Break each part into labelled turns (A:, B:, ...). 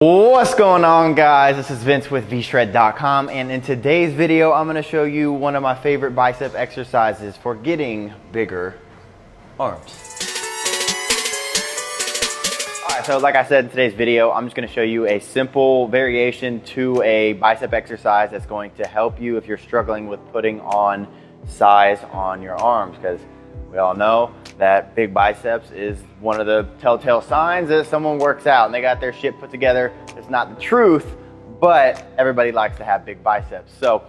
A: What's going on, guys? This is Vince with vshred.com, and in today's video I'm going to show you one of my favorite bicep exercises for getting bigger arms. Alright, so like I said in today's video, I'm just going to show you a simple variation to a bicep exercise that's going to help you if you're struggling with putting on size on your arms, because we all know that big biceps is one of the telltale signs that someone works out and they got their shit put together. It's not the truth, but everybody likes to have big biceps. So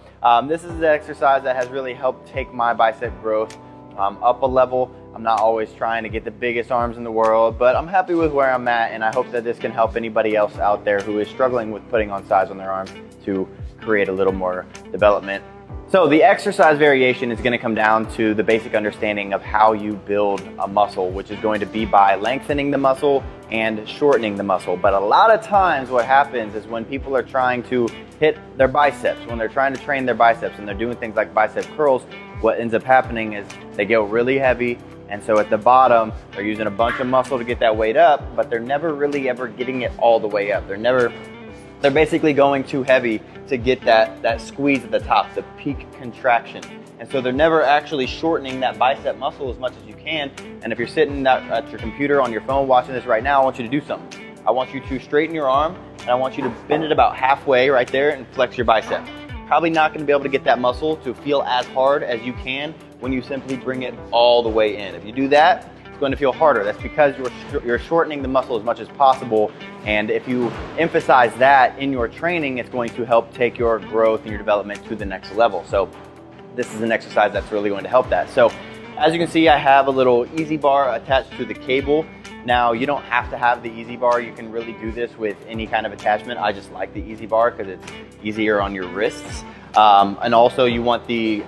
A: this is an exercise that has really helped take my bicep growth up a level. I'm not always trying to get the biggest arms in the world, but I'm happy with where I'm at, and I hope that this can help anybody else out there who is struggling with putting on size on their arms to create a little more development. So the exercise variation is going to come down to the basic understanding of how you build a muscle, which is going to be by lengthening the muscle and shortening the muscle. But a lot of times what happens is when people are trying to hit their biceps, when they're trying to train their biceps and they're doing things like bicep curls, what ends up happening is they go really heavy, and so at the bottom they're using a bunch of muscle to get that weight up, but they're never really ever getting it all the way up. They're basically going too heavy to get that squeeze at the top, the peak contraction. And so they're never actually shortening that bicep muscle as much as you can. And if you're sitting at your computer on your phone watching this right now, I want you to do something. I want you to straighten your arm, and I want you to bend it about halfway right there and flex your bicep. Probably not going to be able to get that muscle to feel as hard as you can when you simply bring it all the way in. If you do that, it's going to feel harder. That's because you're shortening the muscle as much as possible, and if you emphasize that in your training, it's going to help take your growth and your development to the next level. So this is an exercise that's really going to help that. So as you can see, I have a little easy bar attached to the cable. Now, you don't have to have the easy bar. You can really do this with any kind of attachment. I just like the easy bar because it's easier on your wrists. And also you want the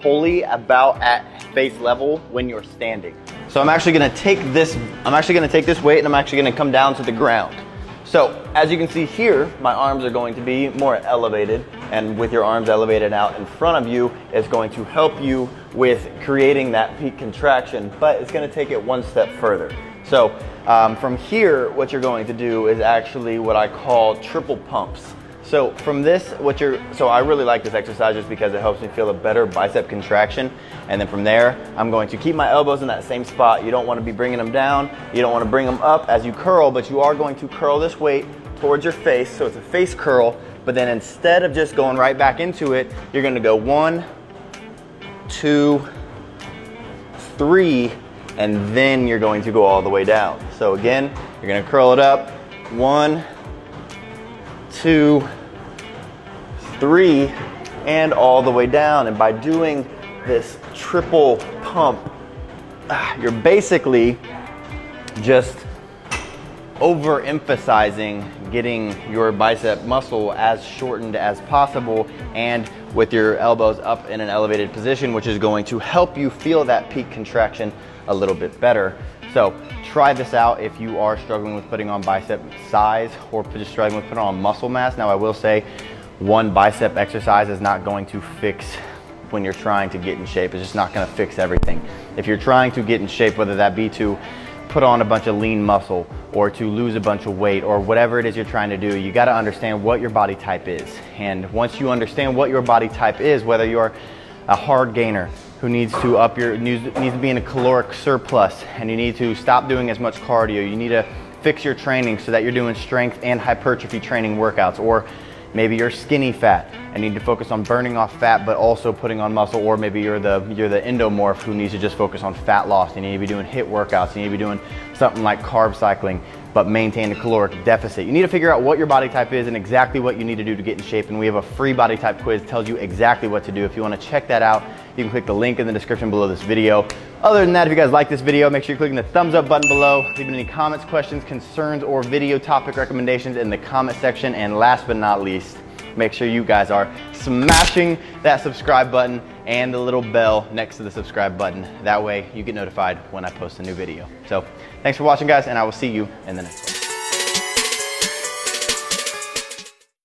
A: pulley about at face level when you're standing. So I'm actually gonna take this weight and I'm actually gonna come down to the ground. So as you can see here, my arms are going to be more elevated, and with your arms elevated out in front of you, it's going to help you with creating that peak contraction, but it's gonna take it one step further. So from here, what you're going to do is actually what I call triple pumps. So from this, so I really like this exercise just because it helps me feel a better bicep contraction. And then from there, I'm going to keep my elbows in that same spot. You don't want to be bringing them down. You don't want to bring them up as you curl, but you are going to curl this weight towards your face. So it's a face curl, but then instead of just going right back into it, you're going to go 1, 2, 3, and then you're going to go all the way down. So again, you're going to curl it up, 1, 2, 3, and all the way down. And by doing this triple pump, you're basically just overemphasizing getting your bicep muscle as shortened as possible, and with your elbows up in an elevated position, which is going to help you feel that peak contraction a little bit better. So try this out if you are struggling with putting on bicep size or just struggling with putting on muscle mass. Now I will say, one bicep exercise is not going to fix when you're trying to get in shape. It's just not going to fix everything. If you're trying to get in shape, whether that be to put on a bunch of lean muscle or to lose a bunch of weight or whatever it is you're trying to do, you got to understand what your body type is. And once you understand what your body type is, whether you're a hard gainer who needs to be in a caloric surplus, and you need to stop doing as much cardio, you need to fix your training so that you're doing strength and hypertrophy training workouts, or maybe you're skinny fat and need to focus on burning off fat but also putting on muscle, or maybe you're the endomorph who needs to just focus on fat loss. You need to be doing HIIT workouts, you need to be doing something like carb cycling but maintain a caloric deficit. You need to figure out what your body type is and exactly what you need to do to get in shape, and we have a free body type quiz that tells you exactly what to do. If you want to check that out, you can click the link in the description below this video. Other than that, if you guys like this video, make sure you're clicking the thumbs up button below, leaving any comments, questions, concerns, or video topic recommendations in the comment section, and last but not least, make sure you guys are smashing that subscribe button and the little bell next to the subscribe button. That way you get notified when I post a new video. So thanks for watching, guys, and I will see you in the next one.